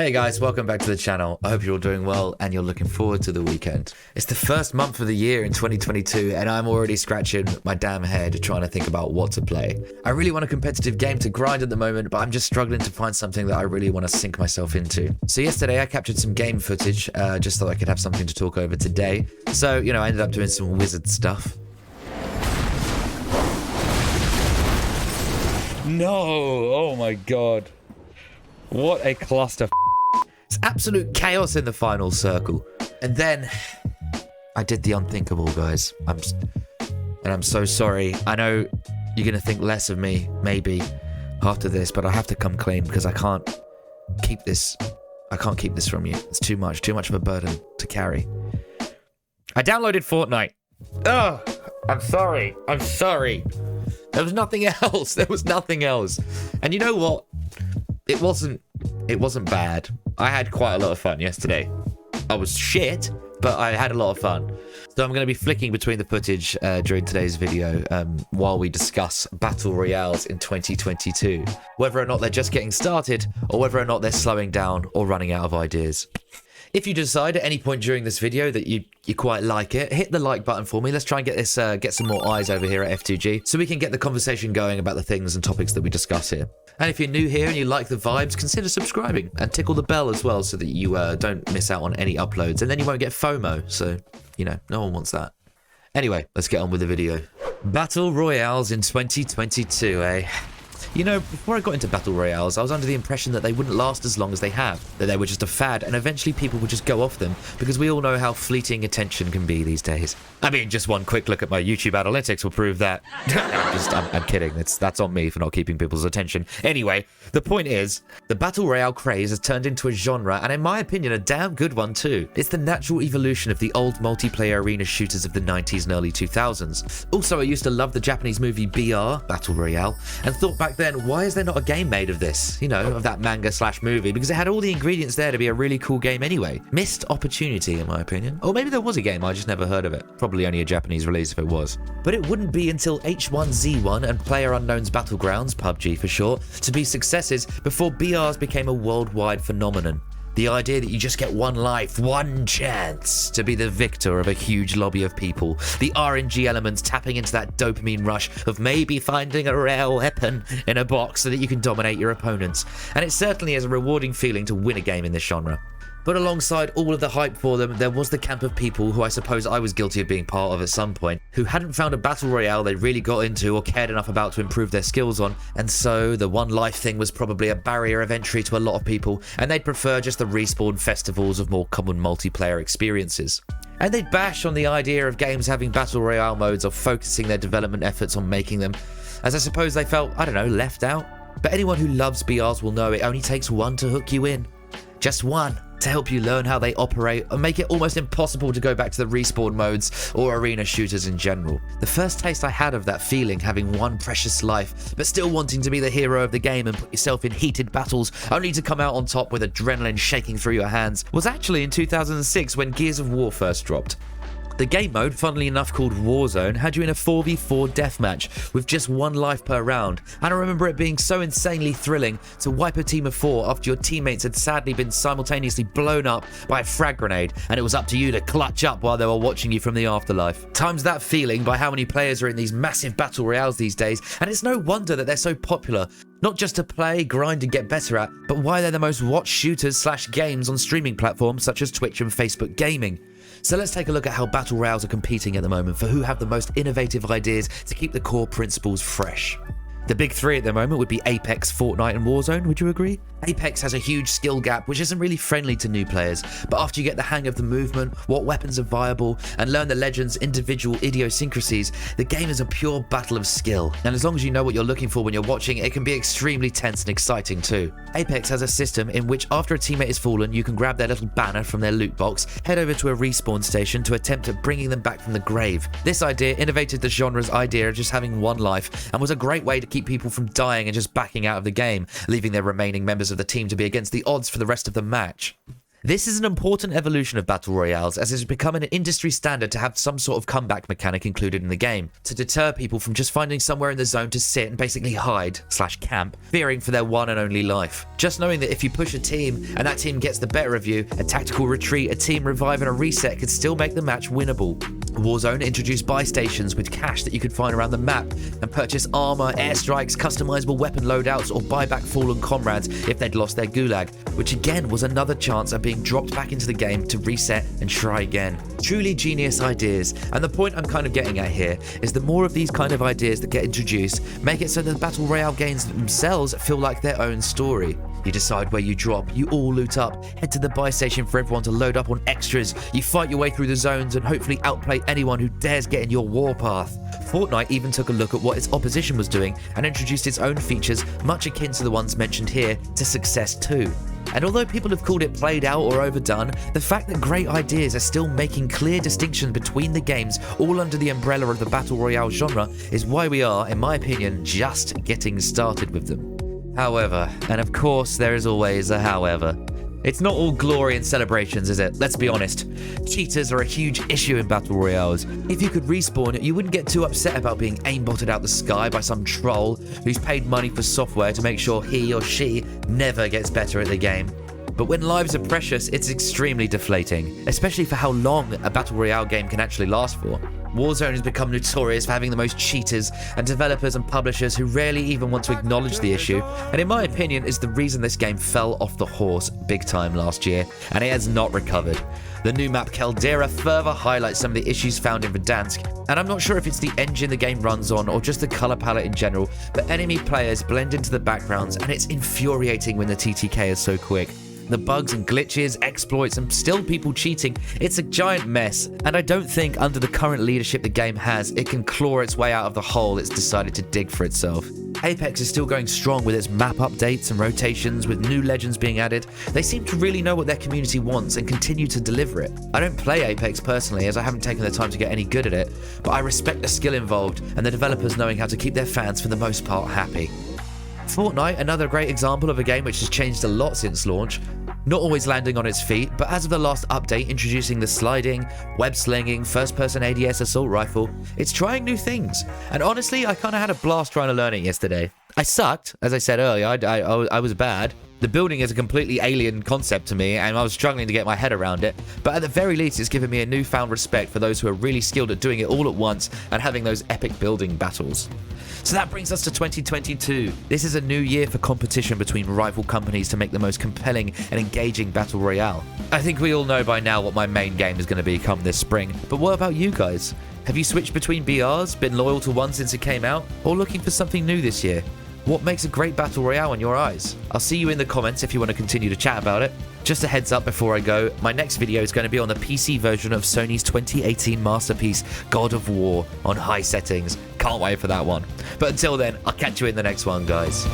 Hey guys, welcome back to the channel. I hope you're all doing well and you're looking forward to the weekend. It's the first month of the year in 2022 and I'm already scratching my damn head trying to think about what to play. I really want a competitive game to grind at the moment, but I'm just struggling to find something that I really want to sink myself into. So yesterday I captured some game footage just so I could have something to talk over today. So, I ended up doing some wizard stuff. No! Oh my god. What a cluster. It's absolute chaos in the final circle. And then I did the unthinkable, guys. I'm so sorry. I know you're going to think less of me, maybe, after this, but I have to come clean because I can't keep this. I can't keep this from you. It's too much of a burden to carry. I downloaded Fortnite. Oh, I'm sorry. There was nothing else. And you know what? It wasn't bad. I had quite a lot of fun yesterday. I was shit, but I had a lot of fun. So I'm going to be flicking between the footage during today's video while we discuss Battle Royales in 2022. Whether or not they're just getting started, or whether or not they're slowing down or running out of ideas. If you decide at any point during this video that you quite like it, hit the like button for me. Let's try and get this get some more eyes over here at F2G so we can get the conversation going about the things and topics that we discuss here. And if you're new here and you like the vibes, consider subscribing and tickle the bell as well so that you don't miss out on any uploads, and then you won't get FOMO. So, no one wants that. Anyway, let's get on with the video. Battle Royales in 2022, eh? Before I got into Battle Royales, I was under the impression that they wouldn't last as long as they have, that they were just a fad, and eventually people would just go off them, because we all know how fleeting attention can be these days. I mean, just one quick look at my YouTube analytics will prove that. I'm kidding. That's on me for not keeping people's attention. Anyway, the point is, the Battle Royale craze has turned into a genre, and in my opinion, a damn good one too. It's the natural evolution of the old multiplayer arena shooters of the 90s and early 2000s. Also, I used to love the Japanese movie BR, Battle Royale, and thought back then, why is there not a game made of this? Of that manga/movie, because it had all the ingredients there to be a really cool game anyway. Missed opportunity, in my opinion. Or maybe there was a game, I just never heard of it. Probably only a Japanese release if it was. But it wouldn't be until H1Z1 and PlayerUnknown's Battlegrounds, PUBG for short, to be successes before BRs became a worldwide phenomenon. The idea that you just get one life, one chance to be the victor of a huge lobby of people. The RNG elements tapping into that dopamine rush of maybe finding a rare weapon in a box so that you can dominate your opponents. And it certainly is a rewarding feeling to win a game in this genre. But alongside all of the hype for them, there was the camp of people who I suppose I was guilty of being part of at some point, who hadn't found a battle royale they really got into or cared enough about to improve their skills on, and so the one life thing was probably a barrier of entry to a lot of people, and they'd prefer just the respawn festivals of more common multiplayer experiences. And they'd bash on the idea of games having battle royale modes or focusing their development efforts on making them, as I suppose they felt, left out. But anyone who loves BRs will know it only takes one to hook you in. Just one. To help you learn how they operate and make it almost impossible to go back to the respawn modes or arena shooters in general. The first taste I had of that feeling, having one precious life, but still wanting to be the hero of the game and put yourself in heated battles only to come out on top with adrenaline shaking through your hands, was actually in 2006 when Gears of War first dropped. The game mode, funnily enough called Warzone, had you in a 4v4 deathmatch with just one life per round, and I remember it being so insanely thrilling to wipe a team of 4 after your teammates had sadly been simultaneously blown up by a frag grenade, and it was up to you to clutch up while they were watching you from the afterlife. Times that feeling by how many players are in these massive battle royales these days, and it's no wonder that they're so popular. Not just to play, grind and get better at, but why they're the most watched shooters/games on streaming platforms such as Twitch and Facebook Gaming. So let's take a look at how Battle Royales are competing at the moment for who have the most innovative ideas to keep the core principles fresh. The big three at the moment would be Apex, Fortnite and Warzone, would you agree? Apex has a huge skill gap which isn't really friendly to new players, but after you get the hang of the movement, what weapons are viable, and learn the legends' individual idiosyncrasies, the game is a pure battle of skill. And as long as you know what you're looking for when you're watching, it can be extremely tense and exciting too. Apex has a system in which after a teammate is fallen, you can grab their little banner from their loot box, head over to a respawn station to attempt at bringing them back from the grave. This idea innovated the genre's idea of just having one life, and was a great way to keep people from dying and just backing out of the game, leaving their remaining members of the team to be against the odds for the rest of the match. This is an important evolution of Battle Royales, as it's become an industry standard to have some sort of comeback mechanic included in the game, to deter people from just finding somewhere in the zone to sit and basically hide/camp, fearing for their one and only life. Just knowing that if you push a team and that team gets the better of you, a tactical retreat, a team revive and a reset could still make the match winnable. Warzone introduced buy stations with cash that you could find around the map and purchase armor, airstrikes, customizable weapon loadouts, or buy back fallen comrades if they'd lost their gulag, which again was another chance at being dropped back into the game to reset and try again. Truly genius ideas, and the point I'm kind of getting at here is the more of these kind of ideas that get introduced make it so that the Battle Royale games themselves feel like their own story. You decide where you drop, you all loot up, head to the buy station for everyone to load up on extras, you fight your way through the zones and hopefully outplay anyone who dares get in your warpath. Fortnite even took a look at what its opposition was doing and introduced its own features, much akin to the ones mentioned here, to success too. And although people have called it played out or overdone, the fact that great ideas are still making clear distinctions between the games, all under the umbrella of the Battle Royale genre, is why we are, in my opinion, just getting started with them. However, and of course there is always a however, it's not all glory and celebrations, is it? Let's be honest. Cheaters are a huge issue in Battle Royales. If you could respawn, you wouldn't get too upset about being aimbotted out the sky by some troll who's paid money for software to make sure he or she never gets better at the game. But when lives are precious, it's extremely deflating, especially for how long a Battle Royale game can actually last for. Warzone has become notorious for having the most cheaters and developers and publishers who rarely even want to acknowledge the issue, and in my opinion is the reason this game fell off the horse big time last year, and it has not recovered. The new map Caldera further highlights some of the issues found in Verdansk, and I'm not sure if it's the engine the game runs on or just the color palette in general, but enemy players blend into the backgrounds and it's infuriating when the TTK is so quick. The bugs and glitches, exploits, and still people cheating, it's a giant mess, and I don't think under the current leadership the game has, it can claw its way out of the hole it's decided to dig for itself. Apex is still going strong with its map updates and rotations, with new legends being added. They seem to really know what their community wants and continue to deliver it. I don't play Apex personally, as I haven't taken the time to get any good at it, but I respect the skill involved and the developers knowing how to keep their fans for the most part happy. Fortnite, another great example of a game which has changed a lot since launch. Not always landing on its feet, but as of the last update introducing the sliding, web slinging, first-person ADS assault rifle, it's trying new things. And honestly, I kind of had a blast trying to learn it yesterday. I sucked, as I said earlier, I was bad. The building is a completely alien concept to me, and I was struggling to get my head around it, but at the very least it's given me a newfound respect for those who are really skilled at doing it all at once and having those epic building battles. So that brings us to 2022. This is a new year for competition between rival companies to make the most compelling and engaging Battle Royale. I think we all know by now what my main game is going to be come this spring, but what about you guys? Have you switched between BRs, been loyal to one since it came out, or looking for something new this year? What makes a great Battle Royale in your eyes? I'll see you in the comments if you want to continue to chat about it. Just a heads up before I go, my next video is going to be on the PC version of Sony's 2018 masterpiece, God of War, on high settings. Can't wait for that one. But until then, I'll catch you in the next one, guys.